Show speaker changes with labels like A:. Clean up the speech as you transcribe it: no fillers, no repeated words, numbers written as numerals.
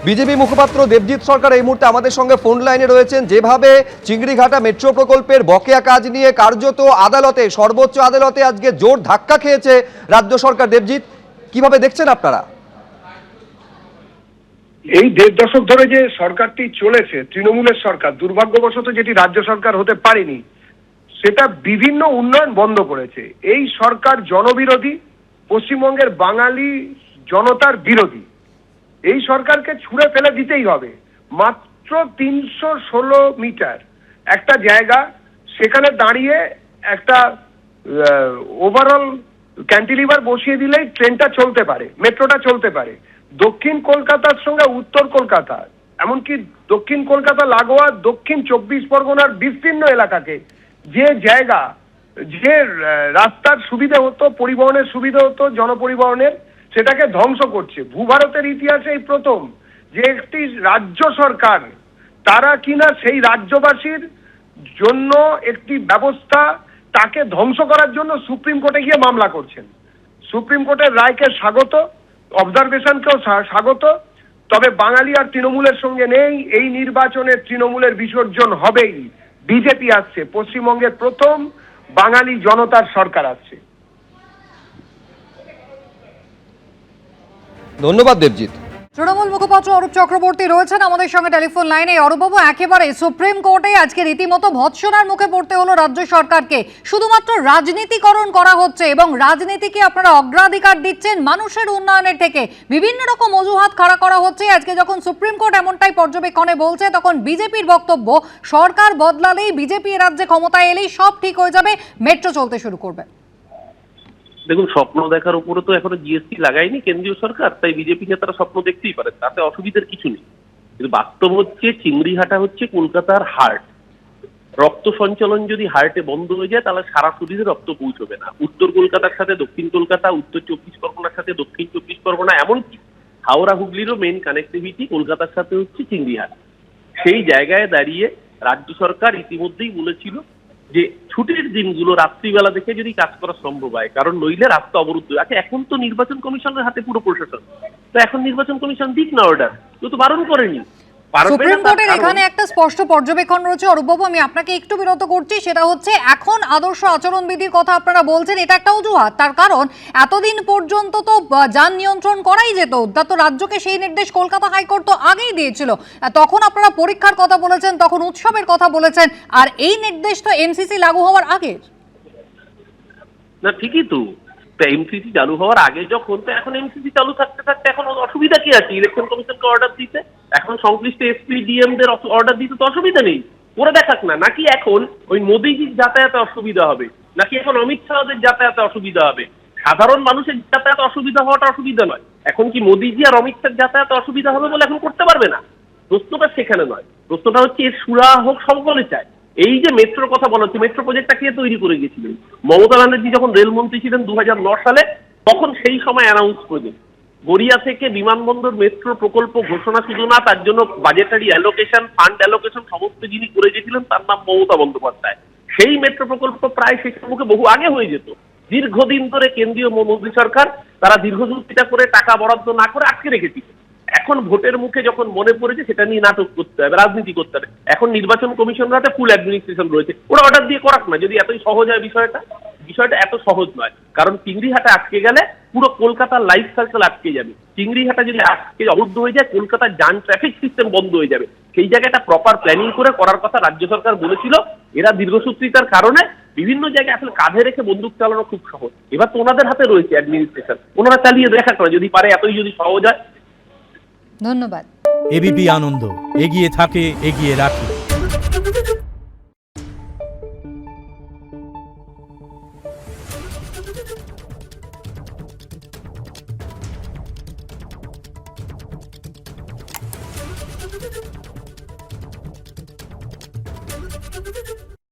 A: BJP মুখপাত্র দেবজিৎ সরকার এই মুহূর্তে আমাদের সঙ্গে ফোন লাইনে রয়েছেন। যেভাবে চিংড়িঘাটা মেট্রো প্রকল্পের বকেয়া কাজ নিয়ে কার্যত আদালতে, সর্বোচ্চ আদালতে আজকে জোর ধাক্কা খেয়েছে রাজ্য সরকার, দেবজিৎ কিভাবে দেখছেন আপনারা?
B: এই ১.৫ দশক ধরে যে সরকারটি চলেছে, তৃণমূলের সরকার, দুর্ভাগ্যবশত যেটি রাজ্য সরকার হতে পারেনি, সেটা বিভিন্ন উন্নয়ন বন্ধ করেছে। এই সরকার জনবিরোধী, পশ্চিমবঙ্গের বাঙালি জনতার বিরোধী। এই সরকারকে ছুঁড়ে ফেলে দিতেই হবে। মাত্র ৩১৬ মিটার একটা জায়গা, সেখানে দাঁড়িয়ে একটা ওভারঅল ক্যান্টিলিভার বসিয়ে দিলেই ট্রেনটা চলতে পারে, মেট্রোটা চলতে পারে। দক্ষিণ কলকাতার সঙ্গে উত্তর কলকাতা, এমনকি দক্ষিণ কলকাতা লাগোয়া দক্ষিণ ২৪ পরগনার বিস্তীর্ণ এলাকাকে, যে জায়গা, যে রাস্তার সুবিধা হতো, পরিবহনের সুবিধা হতো, জনপরিবহনের, সেটাকে ধ্বংস করছে। ভূভারতের ইতিহাসে এই প্রথম যে একটি রাজ্য সরকার, তারা কিনা সেই রাজ্যবাসীর জন্য একটি ব্যবস্থা, তাকে ধ্বংস করার জন্য সুপ্রিম কোর্টে গিয়ে মামলা করছেন। সুপ্রিম কোর্টের রায়কে স্বাগত, অবজারভেশনকেও স্বাগত, তবে বাঙালি আর তৃণমূলের সঙ্গে নেই। এই নির্বাচনে তৃণমূলের বিসর্জন হবেই। বিজেপি আসছে, পশ্চিমবঙ্গের প্রথম বাঙালি জনতার সরকার আসছে।
A: ধন্যবাদ দেবজিৎ।
C: তৃণমূল মুখপাত্র অরূপ চক্রবর্তী রয়েছেন আমাদের সঙ্গে টেলিফোন লাইনে। অরূপবাবু, একেবারে সুপ্রিম কোর্টে আজকে রীতিমতো ভৎসনার মুখে পড়তে হলো রাজ্য সরকারকে। শুধুমাত্র রাজনীতিকরণ করা হচ্ছে এবং রাজনীতিকে আপনারা অগ্রাধিকার দিচ্ছেন মানুষের উন্নয়নের থেকে। বিভিন্ন রকম অজুহাত খাড়া করা হচ্ছে। আজকে যখন সুপ্রিম কোর্ট এমনটাই পর্যবেক্ষণে বলছে, তখন বিজেপির বক্তব্য সরকার বদলালেই, বিজেপি রাজ্যে ক্ষমতায় এলেই সব ঠিক হয়ে যাবে, মেট্রো চলতে শুরু করবে।
D: দেখুন, স্বপ্ন দেখার উপরে তো এখনো জিএসটি লাগায়নি কেন্দ্রীয় সরকার, তাই বিজেপি নেতারা স্বপ্ন দেখতেই পারে, তাতে অসুবিধার কিছু নেই। কিন্তু বাস্তব হচ্ছে, চিংড়িঘাটা হচ্ছে কলকাতার হার্ট। রক্ত সঞ্চালন যদি হার্টে বন্ধ হয়ে যায়, তাহলে সারা শরীরে রক্ত পৌঁছবে না। উত্তর কলকাতার সাথে দক্ষিণ কলকাতা, উত্তর ২৪ পরগনার সাথে দক্ষিণ ২৪ পরগনা, এমনকি হাওড়া হুগলিরও মেন কানেক্টিভিটি কলকাতার সাথে হচ্ছে চিংড়িঘাটা। সেই জায়গায় দাঁড়িয়ে রাজ্য সরকার ইতিমধ্যেই বলেছিল যে ছুটির দিনগুলো রাত্রিবেলা দেখে যদি কাজ করা সম্ভব হয়, কারণ নইলে রাস্তা অবরুদ্ধ আছে। এখন তো নির্বাচন কমিশনের হাতে পুরো প্রশাসন, তো এখন নির্বাচন কমিশন দিক না অর্ডার, তো বারণ করেনি।
C: সুপ্রিম কোর্টের এখানে একটা স্পষ্ট পর্যবেক্ষণ রয়েছে। অরূপবাবু, আমি আপনাকে একটু বিরত করছি। সেটা হচ্ছে, এখন আদর্শ আচরণবিধির কথা আপনারা বলছেন, এটা একটা অজুহাত। তার কারণ এতদিন পর্যন্ত তো যান নিয়ন্ত্রণ করাই যেত, তা তো রাজ্যকে সেই নির্দেশ কলকাতা হাইকোর্ট তো আগেই দিয়েছিল। তখন আপনারা পরীক্ষার কথা বলেছেন, তখন উৎসবের কথা বলেছেন, আর এই নির্দেশ তো এমসিসি লাগু হওয়ার আগের।
D: না, ঠিকই তো, এমসিসি চালু হওয়ার আগে যখন, তো এখন এমসিসি চালু থাকতে থাকতে এখন অসুবিধা কি আছে? ইলেকশন কমিশনকে অর্ডার দিতে, এখন সংশ্লিষ্ট এসপি ডিএম দের অর্ডার দিতে তো অসুবিধা নেই, করে দেখাক না। নাকি এখন ওই মোদিজির যাতায়াতে অসুবিধা হবে, নাকি এখন অমিত শাহদের যাতায়াতে অসুবিধা হবে? সাধারণ মানুষের যাতায়াতে অসুবিধা হওয়াটা অসুবিধা নয়। এখন কি মোদিজি আর অমিত শাহের যাতায়াতে অসুবিধা হবে বলে এখন করতে পারবে না? প্রশ্নটা সেখানে নয়, প্রশ্নটা হচ্ছে এর সুরা হোক, সকলে চায়। এই যে মেট্রোর কথা বলা হচ্ছে, মেট্রো প্রজেক্টটা কে তৈরি করে গেছিলেন? মমতা ব্যানার্জি যখন রেলমন্ত্রী ছিলেন ২০০৯ সালে, তখন সেই সময় অ্যানাউন্স প্রজেক্ট। গড়িয়া থেকে বিমানবন্দর মেট্রো প্রকল্প ঘোষণা শুধু না, তার জন্য বাজেটারি অ্যালোকেশন, ফান্ড অ্যালোকেশন সমস্ত যিনি করে গেছিলেন, তার নাম মমতা বন্দ্যোপাধ্যায়। সেই মেট্রো প্রকল্প প্রায় শেষের মুখে বহু আগে হয়ে যেত। দীর্ঘদিন ধরে কেন্দ্রীয় মোদী সরকার তারা দীর্ঘসূত্রিতা করে টাকা বরাদ্দ না করে আটকে রেখেছিল। এখন ভোটের মুখে যখন মনে পড়েছে, সেটা নিয়ে নাটক করতে হবে, রাজনীতি করতে হবে। এখন নির্বাচন কমিশনের হাতে ফুল অ্যাডমিনিস্ট্রেশন রয়েছে, ওরা অর্ডার দিয়ে করাক না। যদি এতই সহজ হয় বিষয়টা এত সহজ নয়। কারণ চিংড়িঘাটা আটকে গেলে পুরো কলকাতার লাইফ সার্কেল আটকে যাবে। চিংড়িঘাটা যদি আটকে অবরুদ্ধ হয়ে যায়, কলকাতার যান ট্রাফিক সিস্টেম বন্ধ হয়ে যাবে। সেই জায়গাটা প্রপার প্ল্যানিং করে করার কথা রাজ্য সরকার বলেছিল। এরা দীর্ঘসূত্রিতার কারণে বিভিন্ন জায়গায় আসলে কাঁধে রেখে বন্দুক চালানো খুব সহজ। এবার তো ওনাদের হাতে রয়েছে অ্যাডমিনিস্ট্রেশন, ওনারা চালিয়ে দেখা করে যদি পারে, এতই যদি সহজ হয়।
C: ধন্যবাদ।
E: এবিপি আনন্দ, এগিয়ে থাকে, এগিয়ে রাখে।